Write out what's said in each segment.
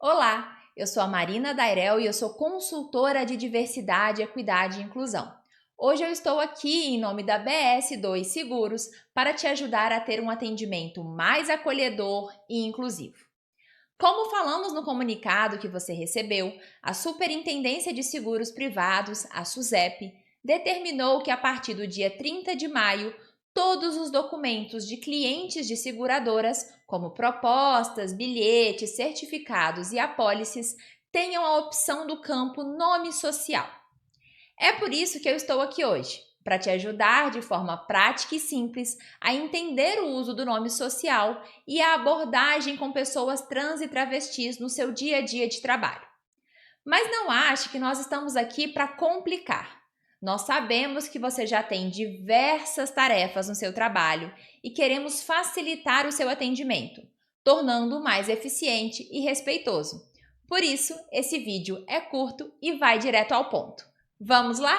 Olá, eu sou a Marina Dairel e eu sou consultora de diversidade, equidade e inclusão. Hoje eu estou aqui em nome da BS2 Seguros para te ajudar a ter um atendimento mais acolhedor e inclusivo. Como falamos no comunicado que você recebeu, a Superintendência de Seguros Privados, a SUSEP, determinou que a partir do dia 30 de maio, todos os documentos de clientes de seguradoras, como propostas, bilhetes, certificados e apólices, tenham a opção do campo Nome Social. É por isso que eu estou aqui hoje, para te ajudar de forma prática e simples a entender o uso do nome social e a abordagem com pessoas trans e travestis no seu dia a dia de trabalho. Mas não ache que nós estamos aqui para complicar. Nós sabemos que você já tem diversas tarefas no seu trabalho e queremos facilitar o seu atendimento, tornando-o mais eficiente e respeitoso. Por isso, esse vídeo é curto e vai direto ao ponto. Vamos lá?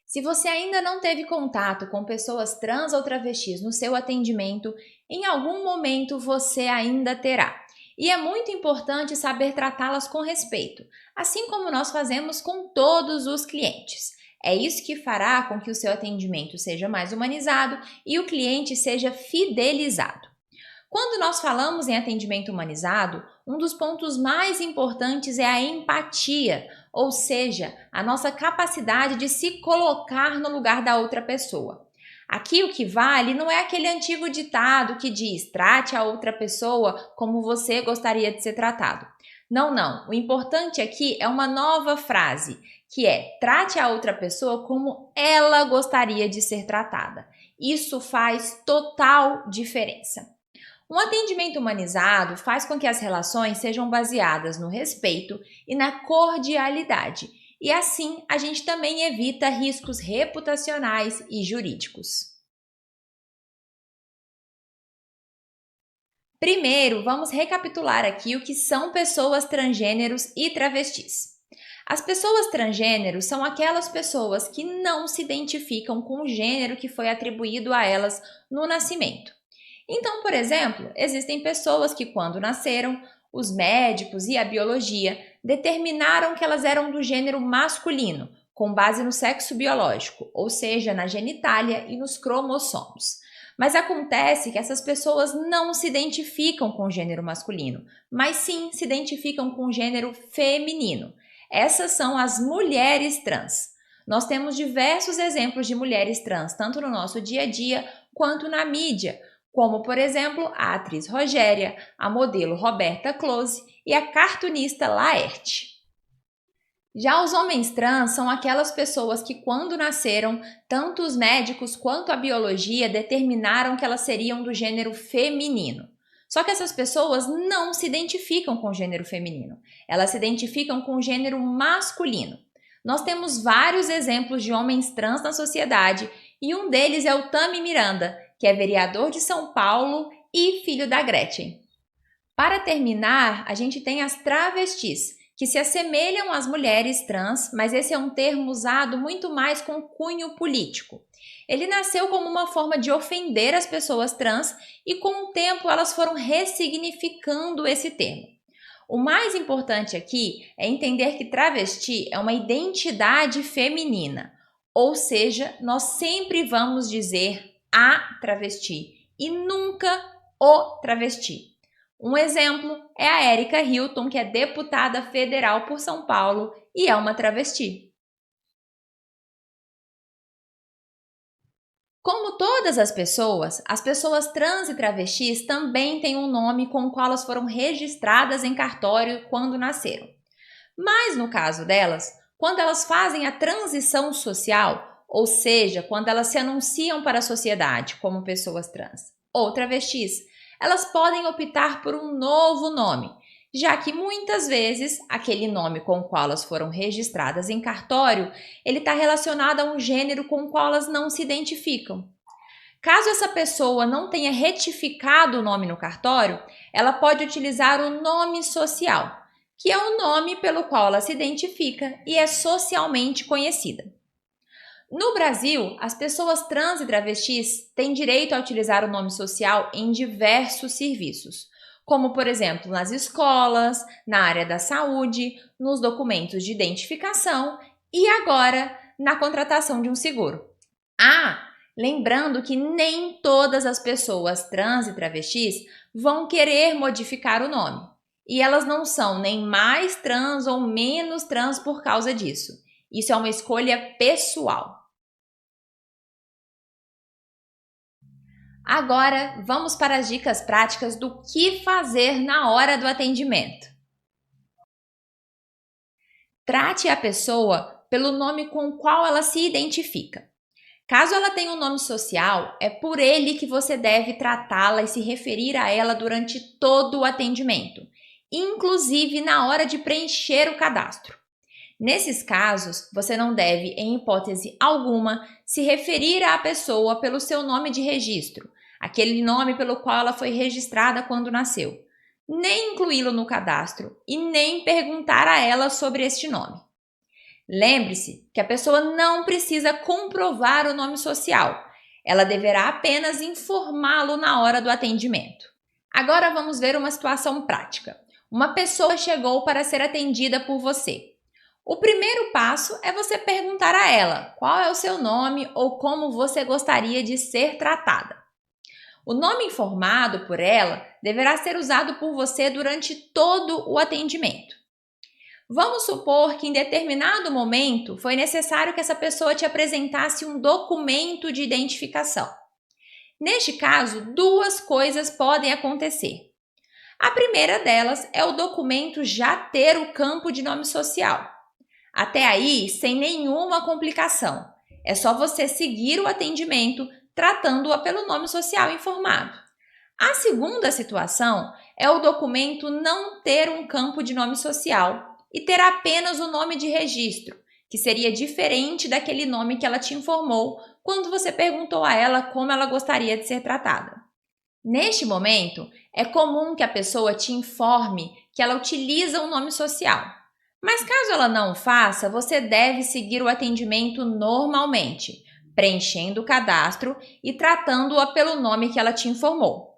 Se você ainda não teve contato com pessoas trans ou travestis no seu atendimento, em algum momento você ainda terá. E é muito importante saber tratá-las com respeito, assim como nós fazemos com todos os clientes. É isso que fará com que o seu atendimento seja mais humanizado e o cliente seja fidelizado. Quando nós falamos em atendimento humanizado, um dos pontos mais importantes é a empatia, ou seja, a nossa capacidade de se colocar no lugar da outra pessoa. Aqui o que vale não é aquele antigo ditado que diz: trate a outra pessoa como você gostaria de ser tratado. Não, não. O importante aqui é uma nova frase, que é: trate a outra pessoa como ela gostaria de ser tratada. Isso faz total diferença. Um atendimento humanizado faz com que as relações sejam baseadas no respeito e na cordialidade, e assim a gente também evita riscos reputacionais e jurídicos. Primeiro, vamos recapitular aqui o que são pessoas transgêneros e travestis. As pessoas transgêneros são aquelas pessoas que não se identificam com o gênero que foi atribuído a elas no nascimento. Então, por exemplo, existem pessoas que, quando nasceram, os médicos e a biologia determinaram que elas eram do gênero masculino, com base no sexo biológico, ou seja, na genitália e nos cromossomos. Mas acontece que essas pessoas não se identificam com o gênero masculino, mas sim se identificam com o gênero feminino. Essas são as mulheres trans. Nós temos diversos exemplos de mulheres trans, tanto no nosso dia a dia quanto na mídia, como, por exemplo, a atriz Rogéria, a modelo Roberta Close e a cartunista Laerte. Já os homens trans são aquelas pessoas que, quando nasceram, tanto os médicos quanto a biologia determinaram que elas seriam do gênero feminino. Só que essas pessoas não se identificam com o gênero feminino, elas se identificam com o gênero masculino. Nós temos vários exemplos de homens trans na sociedade e um deles é o Tami Miranda, que é vereador de São Paulo e filho da Gretchen. Para terminar, a gente tem as travestis, que se assemelham às mulheres trans, mas esse é um termo usado muito mais com cunho político. Ele nasceu como uma forma de ofender as pessoas trans e com o tempo elas foram ressignificando esse termo. O mais importante aqui é entender que travesti é uma identidade feminina, ou seja, nós sempre vamos dizer a travesti e nunca o travesti. Um exemplo é a Érica Hilton, que é deputada federal por São Paulo e é uma travesti. Como todas as pessoas trans e travestis também têm um nome com o qual elas foram registradas em cartório quando nasceram. Mas no caso delas, quando elas fazem a transição social, ou seja, quando elas se anunciam para a sociedade como pessoas trans ou travestis, elas podem optar por um novo nome, já que muitas vezes aquele nome com o qual elas foram registradas em cartório, ele está relacionado a um gênero com o qual elas não se identificam. Caso essa pessoa não tenha retificado o nome no cartório, ela pode utilizar o nome social, que é o nome pelo qual ela se identifica e é socialmente conhecida. No Brasil, as pessoas trans e travestis têm direito a utilizar o nome social em diversos serviços, como, por exemplo, nas escolas, na área da saúde, nos documentos de identificação e agora na contratação de um seguro. Lembrando que nem todas as pessoas trans e travestis vão querer modificar o nome. E elas não são nem mais trans ou menos trans por causa disso. Isso é uma escolha pessoal. Agora, vamos para as dicas práticas do que fazer na hora do atendimento. Trate a pessoa pelo nome com o qual ela se identifica. Caso ela tenha um nome social, é por ele que você deve tratá-la e se referir a ela durante todo o atendimento, inclusive na hora de preencher o cadastro. Nesses casos, você não deve, em hipótese alguma, se referir à pessoa pelo seu nome de registro, aquele nome pelo qual ela foi registrada quando nasceu, nem incluí-lo no cadastro e nem perguntar a ela sobre este nome. Lembre-se que a pessoa não precisa comprovar o nome social, ela deverá apenas informá-lo na hora do atendimento. Agora vamos ver uma situação prática. Uma pessoa chegou para ser atendida por você. O primeiro passo é você perguntar a ela qual é o seu nome ou como você gostaria de ser tratada. O nome informado por ela deverá ser usado por você durante todo o atendimento. Vamos supor que em determinado momento foi necessário que essa pessoa te apresentasse um documento de identificação. Neste caso, duas coisas podem acontecer. A primeira delas é o documento já ter o campo de nome social. Até aí, sem nenhuma complicação. É só você seguir o atendimento tratando-a pelo nome social informado. A segunda situação é o documento não ter um campo de nome social e ter apenas o nome de registro, que seria diferente daquele nome que ela te informou quando você perguntou a ela como ela gostaria de ser tratada. Neste momento, é comum que a pessoa te informe que ela utiliza um nome social. Mas caso ela não o faça, você deve seguir o atendimento normalmente, preenchendo o cadastro e tratando-a pelo nome que ela te informou.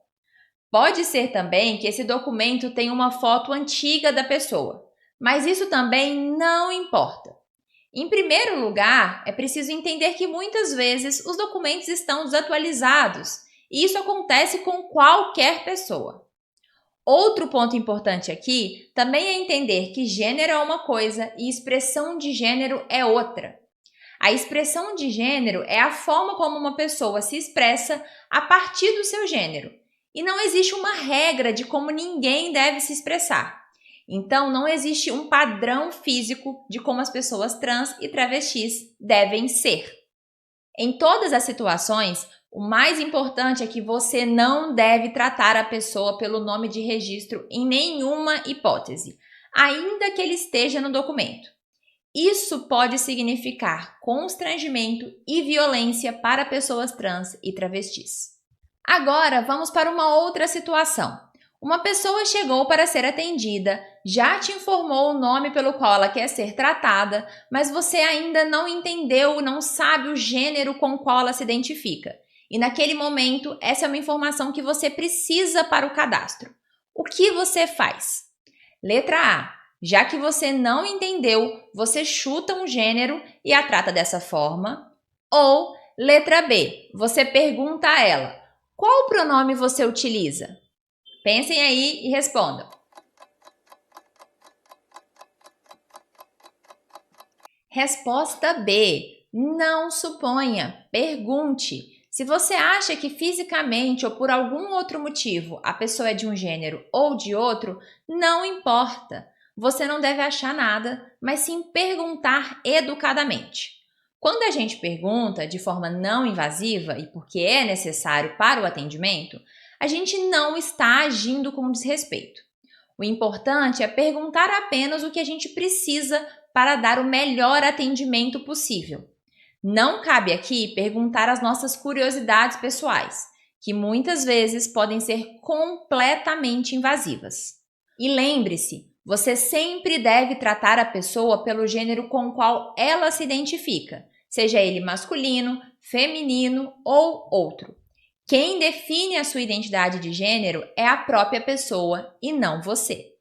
Pode ser também que esse documento tenha uma foto antiga da pessoa, mas isso também não importa. Em primeiro lugar, é preciso entender que muitas vezes os documentos estão desatualizados, e isso acontece com qualquer pessoa. Outro ponto importante aqui também é entender que gênero é uma coisa e expressão de gênero é outra. A expressão de gênero é a forma como uma pessoa se expressa a partir do seu gênero. E não existe uma regra de como ninguém deve se expressar. Então, não existe um padrão físico de como as pessoas trans e travestis devem ser. Em todas as situações, o mais importante é que você não deve tratar a pessoa pelo nome de registro em nenhuma hipótese, ainda que ele esteja no documento. Isso pode significar constrangimento e violência para pessoas trans e travestis. Agora, vamos para uma outra situação. Uma pessoa chegou para ser atendida, já te informou o nome pelo qual ela quer ser tratada, mas você ainda não entendeu, não sabe o gênero com o qual ela se identifica. E naquele momento, essa é uma informação que você precisa para o cadastro. O que você faz? Letra A. Já que você não entendeu, você chuta um gênero e a trata dessa forma. Ou, letra B. Você pergunta a ela, qual pronome você utiliza? Pensem aí e respondam. Resposta B. Não suponha, pergunte. Se você acha que fisicamente ou por algum outro motivo a pessoa é de um gênero ou de outro, não importa. Você não deve achar nada, mas sim perguntar educadamente. Quando a gente pergunta de forma não invasiva e porque é necessário para o atendimento, a gente não está agindo com desrespeito. O importante é perguntar apenas o que a gente precisa para dar o melhor atendimento possível. Não cabe aqui perguntar as nossas curiosidades pessoais, que muitas vezes podem ser completamente invasivas. E lembre-se, você sempre deve tratar a pessoa pelo gênero com o qual ela se identifica, seja ele masculino, feminino ou outro. Quem define a sua identidade de gênero é a própria pessoa e não você.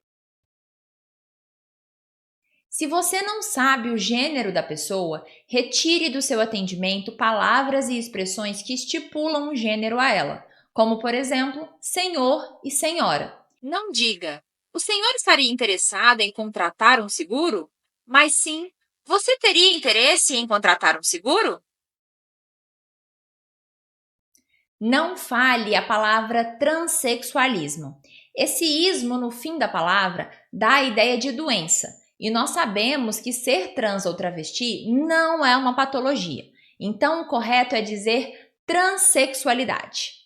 Se você não sabe o gênero da pessoa, retire do seu atendimento palavras e expressões que estipulam um gênero a ela, como, por exemplo, senhor e senhora. Não diga, o senhor estaria interessado em contratar um seguro? Mas sim, você teria interesse em contratar um seguro? Não fale a palavra transexualismo. Esse ismo no fim da palavra dá a ideia de doença, e nós sabemos que ser trans ou travesti não é uma patologia. Então, o correto é dizer transexualidade.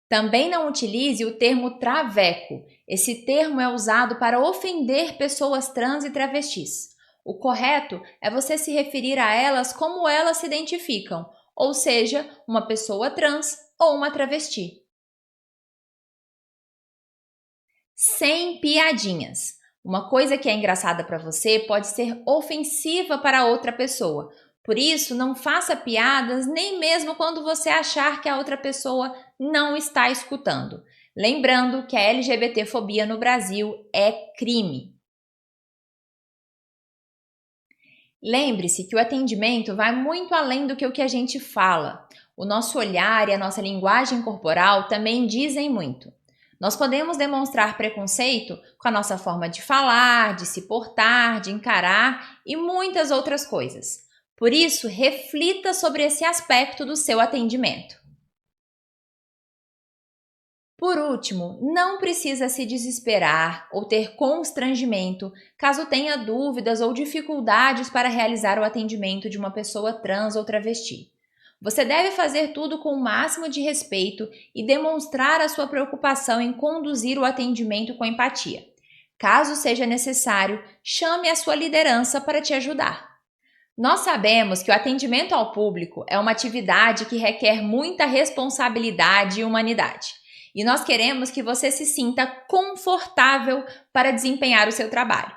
Também não utilize o termo traveco. Esse termo é usado para ofender pessoas trans e travestis. O correto é você se referir a elas como elas se identificam, ou seja, uma pessoa trans ou uma travesti. Sem piadinhas. Uma coisa que é engraçada para você pode ser ofensiva para outra pessoa. Por isso, não faça piadas nem mesmo quando você achar que a outra pessoa não está escutando. Lembrando que a LGBTfobia no Brasil é crime. Lembre-se que o atendimento vai muito além do que o que a gente fala. O nosso olhar e a nossa linguagem corporal também dizem muito. Nós podemos demonstrar preconceito com a nossa forma de falar, de se portar, de encarar e muitas outras coisas. Por isso, reflita sobre esse aspecto do seu atendimento. Por último, não precisa se desesperar ou ter constrangimento caso tenha dúvidas ou dificuldades para realizar o atendimento de uma pessoa trans ou travesti. Você deve fazer tudo com o máximo de respeito e demonstrar a sua preocupação em conduzir o atendimento com empatia. Caso seja necessário, chame a sua liderança para te ajudar. Nós sabemos que o atendimento ao público é uma atividade que requer muita responsabilidade e humanidade. E nós queremos que você se sinta confortável para desempenhar o seu trabalho.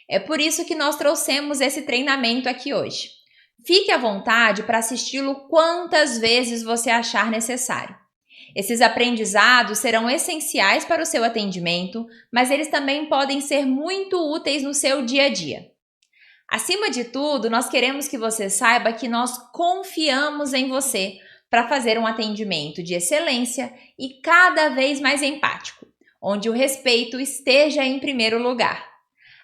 É por isso que nós trouxemos esse treinamento aqui hoje. Fique à vontade para assisti-lo quantas vezes você achar necessário. Esses aprendizados serão essenciais para o seu atendimento, mas eles também podem ser muito úteis no seu dia a dia. Acima de tudo, nós queremos que você saiba que nós confiamos em você para fazer um atendimento de excelência e cada vez mais empático, onde o respeito esteja em primeiro lugar.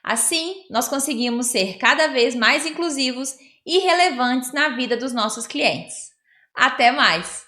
Assim, nós conseguimos ser cada vez mais inclusivos e relevantes na vida dos nossos clientes. Até mais!